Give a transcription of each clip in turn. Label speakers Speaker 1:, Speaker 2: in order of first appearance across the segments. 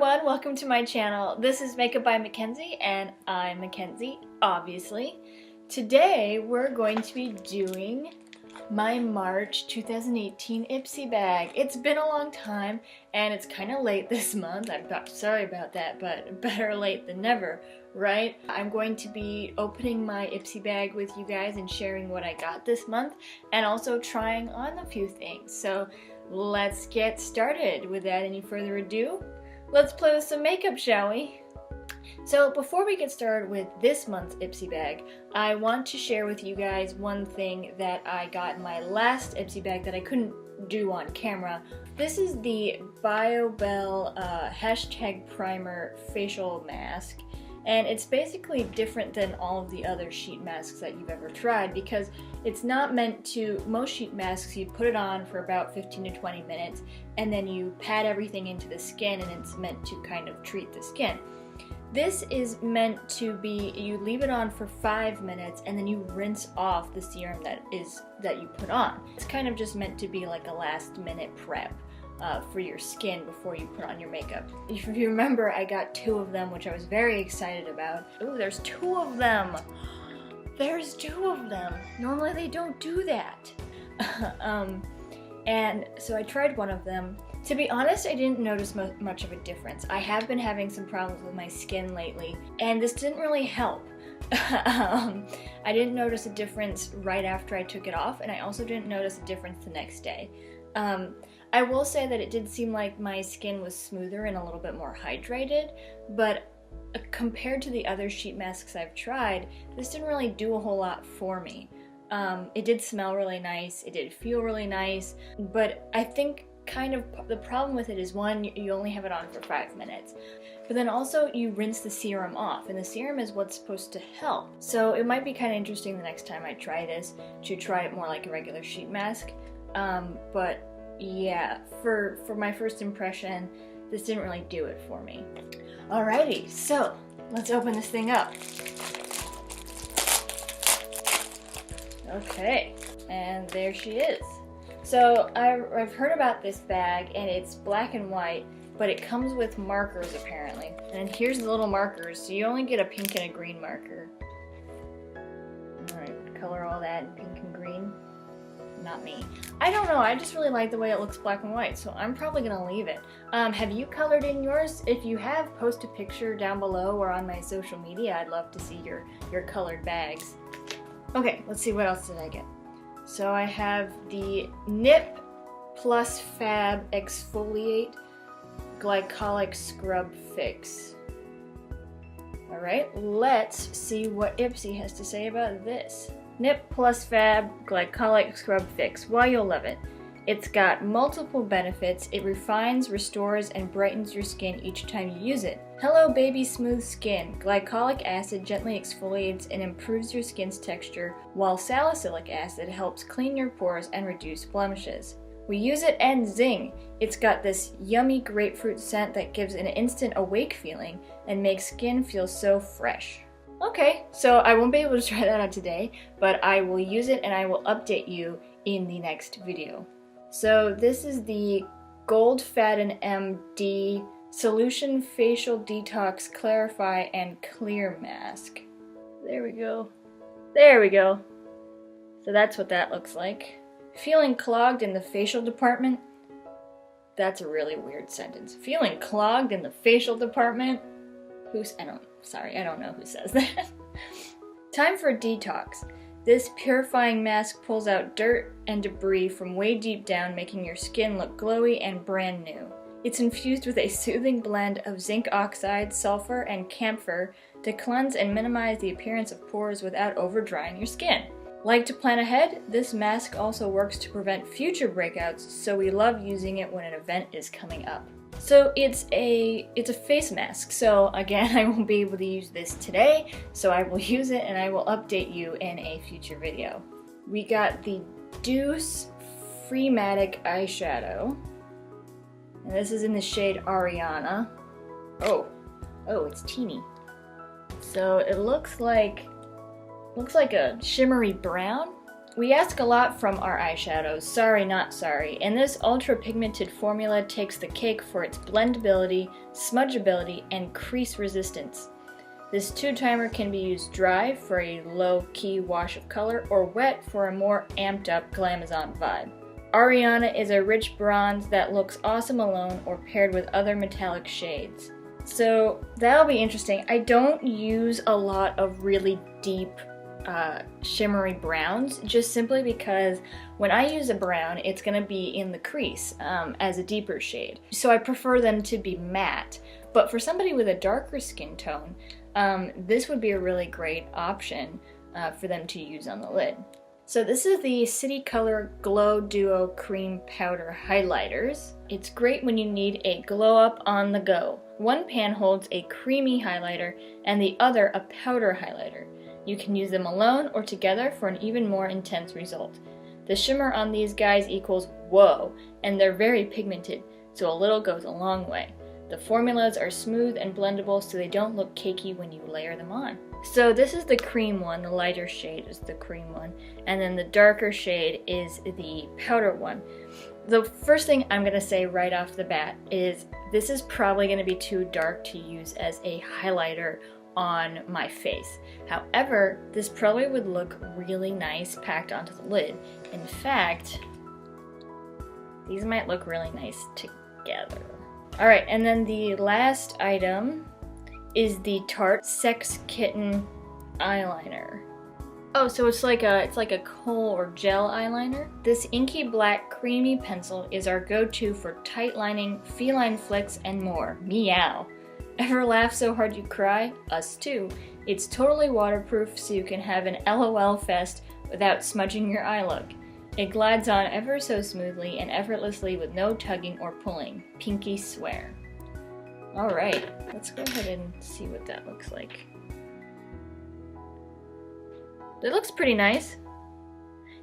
Speaker 1: everyone, welcome to my channel. This is Makeup by Mackenzie and I'm Mackenzie, obviously. Today we're going to be doing my March 2018 Ipsy bag. It's been a long time and it's kind of late this month. I'm sorry about that, but better late than never, right? I'm going to be opening my Ipsy bag with you guys and sharing what I got this month and also trying on a few things. So let's get started. Without any further ado, let's play with some makeup, shall we? So before we get started with this month's Ipsy bag, I want to share with you guys one thing that I got in my last Ipsy bag that I couldn't do on camera. This is the BioBell hashtag primer facial mask. And it's basically different than all of the other sheet masks that you've ever tried because it's not meant to, most sheet masks you put it on for about 15 to 20 minutes and then you pat everything into the skin and it's meant to kind of treat the skin. This is meant to be, you leave it on for 5 minutes and then you rinse off the serum that you put on. It's kind of just meant to be like a last minute prep for your skin before you put on your makeup. If you remember, I got 2 of them, which I was very excited about. Ooh, there's 2 of them! There's 2 of them! Normally they don't do that. And so I tried one of them. To be honest, I didn't notice much of a difference. I have been having some problems with my skin lately, and this didn't really help. I didn't notice a difference right after I took it off, and I also didn't notice a difference the next day. I will say that it did seem like my skin was smoother and a little bit more hydrated, but compared to the other sheet masks I've tried, this didn't really do a whole lot for me. It did smell really nice, it did feel really nice, but I think kind of the problem with it is, one, you only have it on for 5 minutes, but then also you rinse the serum off, and the serum is what's supposed to help. So it might be kind of interesting the next time I try this to try it more like a regular sheet mask, but yeah, for my first impression, this didn't really do it for me. Alrighty, so let's open this thing up. Okay, and there she is. So I've heard about this bag, and it's black and white, but it comes with markers apparently. And here's the little markers, so you only get a pink and a green marker. Alright, color all that in pink and green. Not me. I don't know, I just really like the way it looks black and white, so I'm probably gonna leave it. Have you colored in yours? If you have, post a picture down below or on my social media. I'd love to see your colored bags. Okay, let's see, what else did I get? So I have the Nip+Fab Exfoliate Glycolic Scrub Fix. Alright, let's see what Ipsy has to say about this. Nip+Fab Glycolic Scrub Fix. Why, you'll love it. It's got multiple benefits. It refines, restores, and brightens your skin each time you use it. Hello baby smooth skin. Glycolic acid gently exfoliates and improves your skin's texture, while salicylic acid helps clean your pores and reduce blemishes. We use it and zing! It's got this yummy grapefruit scent that gives an instant awake feeling and makes skin feel so fresh. Okay, so I won't be able to try that out today, but I will use it and I will update you in the next video. So this is the Goldfaden MD Solution Facial Detox Clarify and Clear Mask. There we go. There we go. So that's what that looks like. Feeling clogged in the facial department? That's a really weird sentence. Feeling clogged in the facial department? I don't know who says that. Time for a detox. This purifying mask pulls out dirt and debris from way deep down, making your skin look glowy and brand new. It's infused with a soothing blend of zinc oxide, sulfur, and camphor to cleanse and minimize the appearance of pores without over-drying your skin. Like to plan ahead? This mask also works to prevent future breakouts, so we love using it when an event is coming up. So it's a face mask, so again, I won't be able to use this today, so I will use it and I will update you in a future video. We got the Doucce Freematic eyeshadow, and this is in the shade Ariana. Oh, it's teeny. So it looks like a shimmery brown We ask a lot from our eyeshadows, sorry not sorry, and this ultra pigmented formula takes the cake for its blendability, smudgeability, and crease resistance. This 2-timer can be used dry for a low-key wash of color or wet for a more amped up glamazon vibe. Ariana is a rich bronze that looks awesome alone or paired with other metallic shades. So that'll be interesting. I don't use a lot of really deep shimmery browns, just simply because when I use a brown, it's going to be in the crease as a deeper shade. So I prefer them to be matte. But for somebody with a darker skin tone, this would be a really great option for them to use on the lid. So this is the City Color Glow Duo Cream Powder Highlighters. It's great when you need a glow up on the go. One pan holds a creamy highlighter and the other a powder highlighter. You can use them alone or together for an even more intense result. The shimmer on these guys equals whoa, and they're very pigmented, so a little goes a long way. The formulas are smooth and blendable so they don't look cakey when you layer them on. So this is the cream one, the lighter shade is the cream one, and then the darker shade is the powder one. The first thing I'm going to say right off the bat is this is probably going to be too dark to use as a highlighter on my face. However, this probably would look really nice packed onto the lid. In fact, these might look really nice together. Alright, and then the last item is the Tarte Sex Kitten eyeliner. Oh, so it's like a kohl or gel eyeliner. This inky black creamy pencil is our go-to for tight lining, feline flicks, and more. Meow. Ever laugh so hard you cry? Us too. It's totally waterproof so you can have an LOL fest without smudging your eye look. It glides on ever so smoothly and effortlessly with no tugging or pulling. Pinky swear. Alright, let's go ahead and see what that looks like. It looks pretty nice.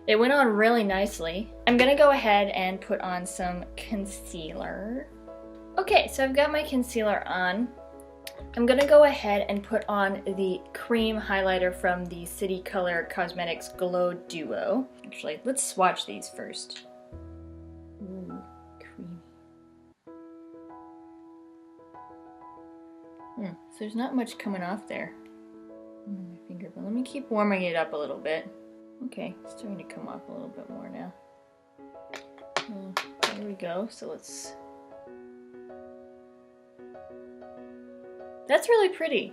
Speaker 1: It went on really nicely. I'm gonna go ahead and put on some concealer. Okay, so I've got my concealer on. I'm gonna go ahead and put on the cream highlighter from the City Color Cosmetics Glow Duo. Actually, let's swatch these first. Ooh, creamy. So there's not much coming off there. My finger, but let me keep warming it up a little bit. Okay, it's starting to come off a little bit more now. There we go. So let's. That's really pretty.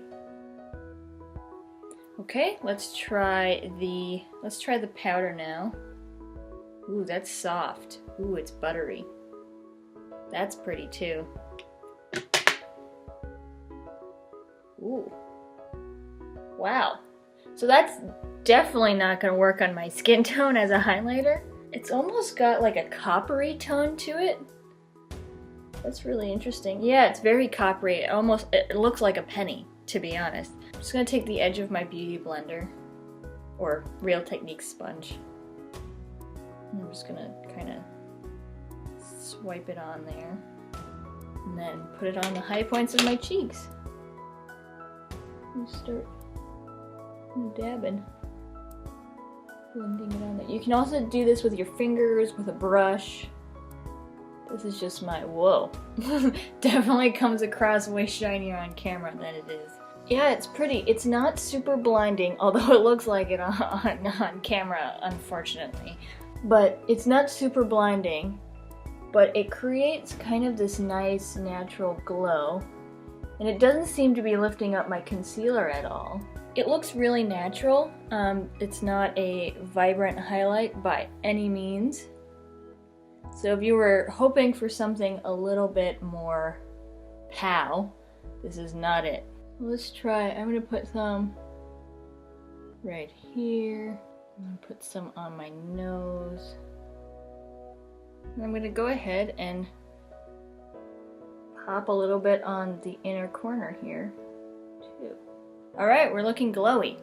Speaker 1: Okay, let's try the powder now. Ooh, that's soft. Ooh, it's buttery. That's pretty too. Ooh. Wow. So that's definitely not going to work on my skin tone as a highlighter. It's almost got like a coppery tone to it. That's really interesting. Yeah, it's very coppery. It looks like a penny, to be honest. I'm just going to take the edge of my beauty blender, or Real Techniques sponge. And I'm just going to kind of swipe it on there. And then put it on the high points of my cheeks. And start dabbing. Blending it on there. You can also do this with your fingers, with a brush. This is just my, whoa. Definitely comes across way shinier on camera than it is. Yeah, it's pretty. It's not super blinding, although it looks like it on camera, unfortunately. But it's not super blinding, but it creates kind of this nice natural glow. And it doesn't seem to be lifting up my concealer at all. It looks really natural. It's not a vibrant highlight by any means. So if you were hoping for something a little bit more pow, this is not it. Let's try, I'm gonna put some right here. I'm gonna put some on my nose. And I'm gonna go ahead and pop a little bit on the inner corner here, too. Alright, we're looking glowy.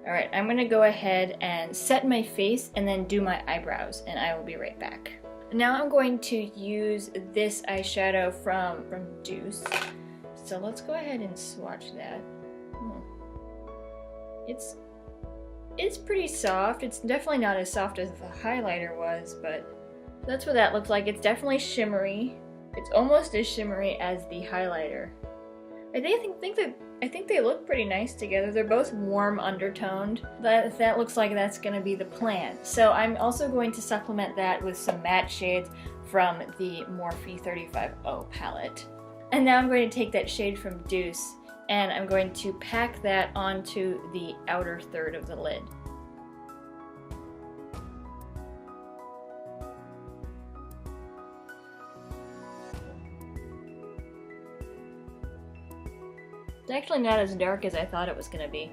Speaker 1: Alright, I'm gonna go ahead and set my face and then do my eyebrows, and I will be right back. Now I'm going to use this eyeshadow from Doucce. So let's go ahead and swatch that. It's It's pretty soft. It's definitely not as soft as the highlighter was, but that's what that looks like. It's definitely shimmery. It's almost as shimmery as the highlighter. I think they look pretty nice together. They're both warm undertoned. That looks like that's gonna be the plan. So I'm also going to supplement that with some matte shades from the Morphe 35O palette. And now I'm going to take that shade from Doucce and I'm going to pack that onto the outer third of the lid. It's actually not as dark as I thought it was going to be.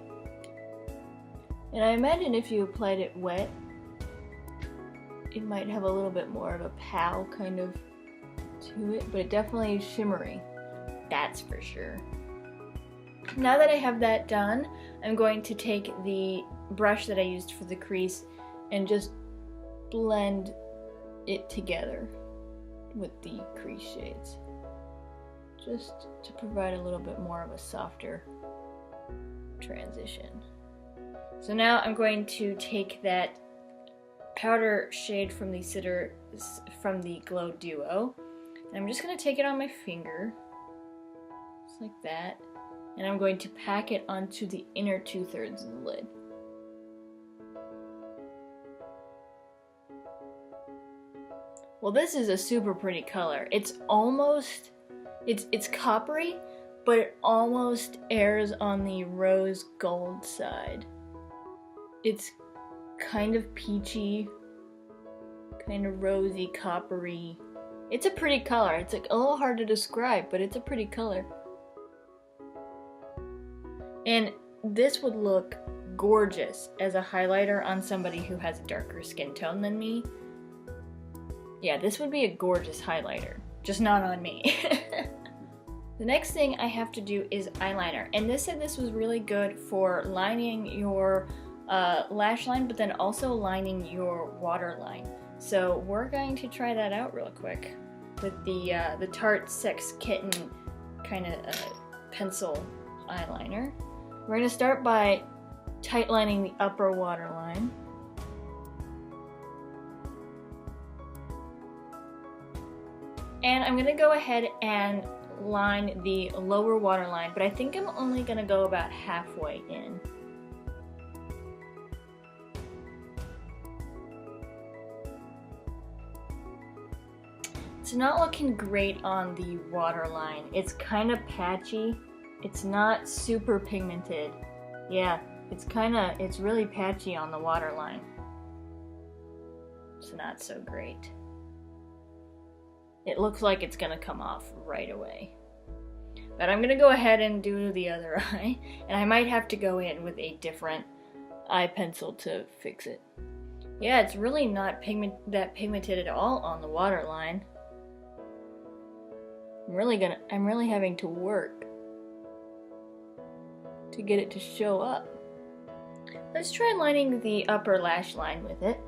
Speaker 1: And I imagine if you applied it wet, it might have a little bit more of a pal kind of to it, but it definitely is shimmery. That's for sure. Now that I have that done, I'm going to take the brush that I used for the crease and just blend it together with the crease shades, just to provide a little bit more of a softer transition. So now I'm going to take that powder shade from the Glow Duo, and I'm just going to take it on my finger, just like that, and I'm going to pack it onto the inner 2/3 of the lid. Well, this is a super pretty color. It's almost, it's coppery, but it almost airs on the rose gold side. It's kind of peachy, kind of rosy, coppery. It's a pretty color. It's like a little hard to describe, but it's a pretty color. And this would look gorgeous as a highlighter on somebody who has a darker skin tone than me. Yeah, this would be a gorgeous highlighter, just not on me. The next thing I have to do is eyeliner, and this said this was really good for lining your lash line, but then also lining your waterline. So we're going to try that out real quick with the Tarte Sex Kitten kind of pencil eyeliner. We're going to start by tightlining the upper waterline. And I'm going to go ahead and line the lower waterline, but I think I'm only going to go about halfway in. It's not looking great on the waterline. It's kind of patchy. It's not super pigmented. Yeah, it's really patchy on the waterline. It's not so great. It looks like it's gonna come off right away. But I'm gonna go ahead and do the other eye, and I might have to go in with a different eye pencil to fix it. Yeah, it's really not that pigmented at all on the waterline. I'm really having to work to get it to show up. Let's try lining the upper lash line with it.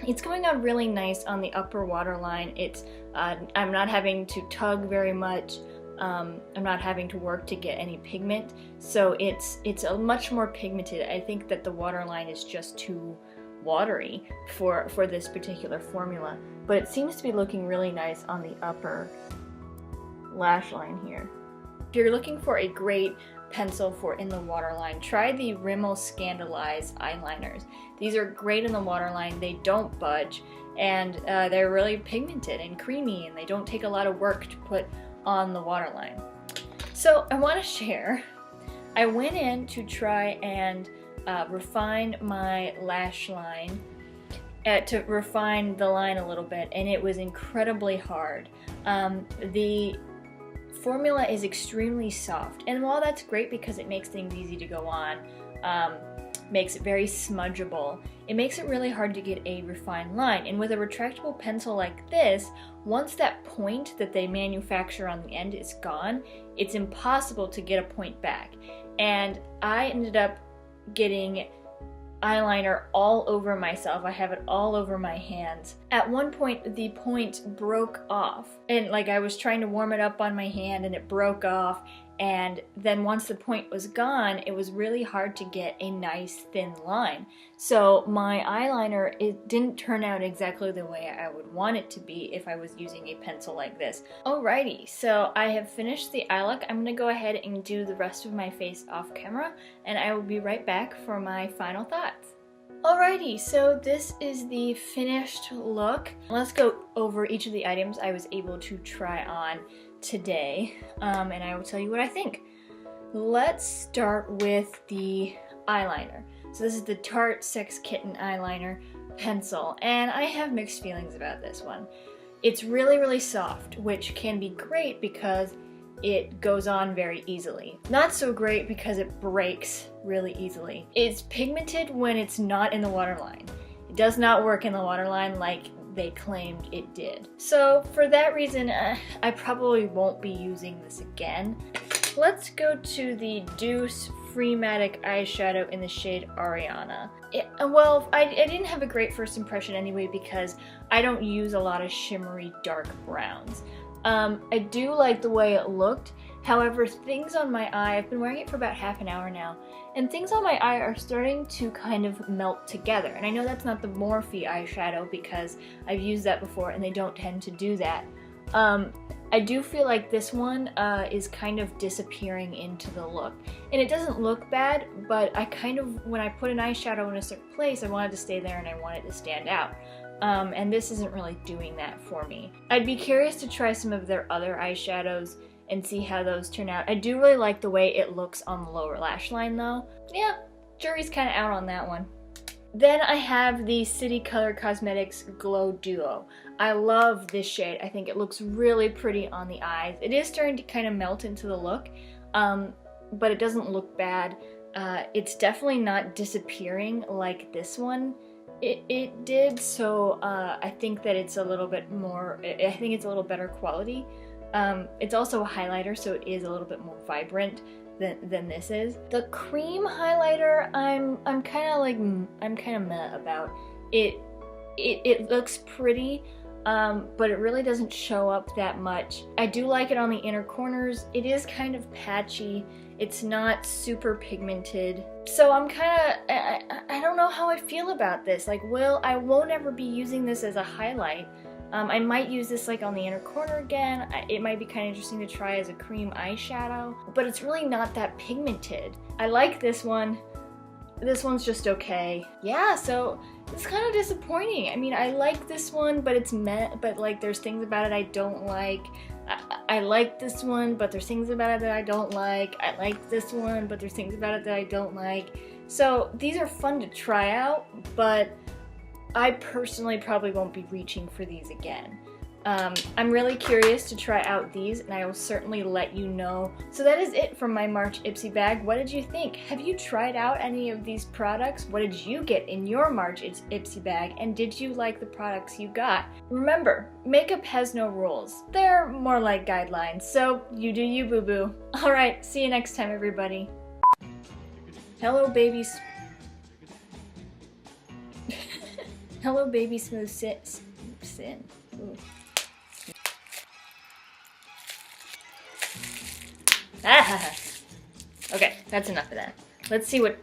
Speaker 1: It's going on really nice on the upper waterline. It's I'm not having to tug very much. I'm not having to work to get any pigment, so it's a much more pigmented. I think that the waterline is just too watery for this particular formula, but it seems to be looking really nice on the upper lash line here. If you're looking for a great pencil for in the waterline, try the Rimmel Scandaleyes eyeliners. These are great in the waterline. They don't budge, and they're really pigmented and creamy, and they don't take a lot of work to put on the waterline. So I want to share, I went in to try and refine my lash line, to refine the line a little bit, and it was incredibly hard. The formula is extremely soft, and while that's great because it makes things easy to go on, makes it very smudgeable, it makes it really hard to get a refined line. And with a retractable pencil like this, once that point that they manufacture on the end is gone, it's impossible to get a point back. And I ended up getting eyeliner all over myself. I have it all over my hands. At one point, the point broke off, and like I was trying to warm it up on my hand and it broke off, and then once the point was gone, it was really hard to get a nice thin line. So my eyeliner, it didn't turn out exactly the way I would want it to be if I was using a pencil like this. Alrighty, so I have finished the eye look. I'm gonna go ahead and do the rest of my face off camera, and I will be right back for my final thoughts. Alrighty, so this is the finished look. Let's go over each of the items I was able to try on today, and I will tell you what I think. Let's start with the eyeliner. So this is the Tarte Sex Kitten eyeliner pencil, and I have mixed feelings about this one. It's really, really soft, which can be great because it goes on very easily. Not so great because it breaks really easily. It's pigmented when it's not in the waterline. It does not work in the waterline like they claimed it did. So for that reason, I probably won't be using this again. Let's go to the Doucce Freematic eyeshadow in the shade Ariana. Well, I didn't have a great first impression anyway because I don't use a lot of shimmery dark browns. I do like the way it looked. However, things on my eye, I've been wearing it for about half an hour now, and things on my eye are starting to kind of melt together. And I know that's not the Morphe eyeshadow because I've used that before and they don't tend to do that. I do feel like this one is kind of disappearing into the look. And it doesn't look bad, but I kind of, when I put an eyeshadow in a certain place, I wanted to stay there and I wanted to stand out. And this isn't really doing that for me. I'd be curious to try some of their other eyeshadows and see how those turn out. I do really like the way it looks on the lower lash line though. Yeah, jury's kind of out on that one. Then I have the City Color Cosmetics Glow Duo. I love this shade. I think it looks really pretty on the eyes. It is starting to kind of melt into the look, but it doesn't look bad. It's definitely not disappearing like this one it did, so I think that it's a little bit more, I think it's a little better quality. It's also a highlighter, so it is a little bit more vibrant than this is. The cream highlighter, I'm kind of meh about. It looks pretty, but it really doesn't show up that much. I do like it on the inner corners. It is kind of patchy. It's not super pigmented. So I'm kind of, I don't know how I feel about this. Like, I won't ever be using this as a highlight. I might use this like on the inner corner again. It might be kind of interesting to try as a cream eyeshadow, but it's really not that pigmented. I like this one. This one's just okay. Yeah, so it's kind of disappointing. I mean, I like this one, but it's meh, but like there's things about it I don't like. I like this one, but there's things about it that I don't like. I like this one, but there's things about it that I don't like. So these are fun to try out, but I personally probably won't be reaching for these again. I'm really curious to try out these, and I will certainly let you know. So that is it from my March Ipsy bag. What did you think? Have you tried out any of these products? What did you get in your March Ipsy bag, and did you like the products you got? Remember, makeup has no rules. They're more like guidelines, so you do you, boo-boo. Alright, see you next time, everybody. Hello, babies. Hello, baby smooth sin. Ooh. Ah! Okay, that's enough of that. Let's see what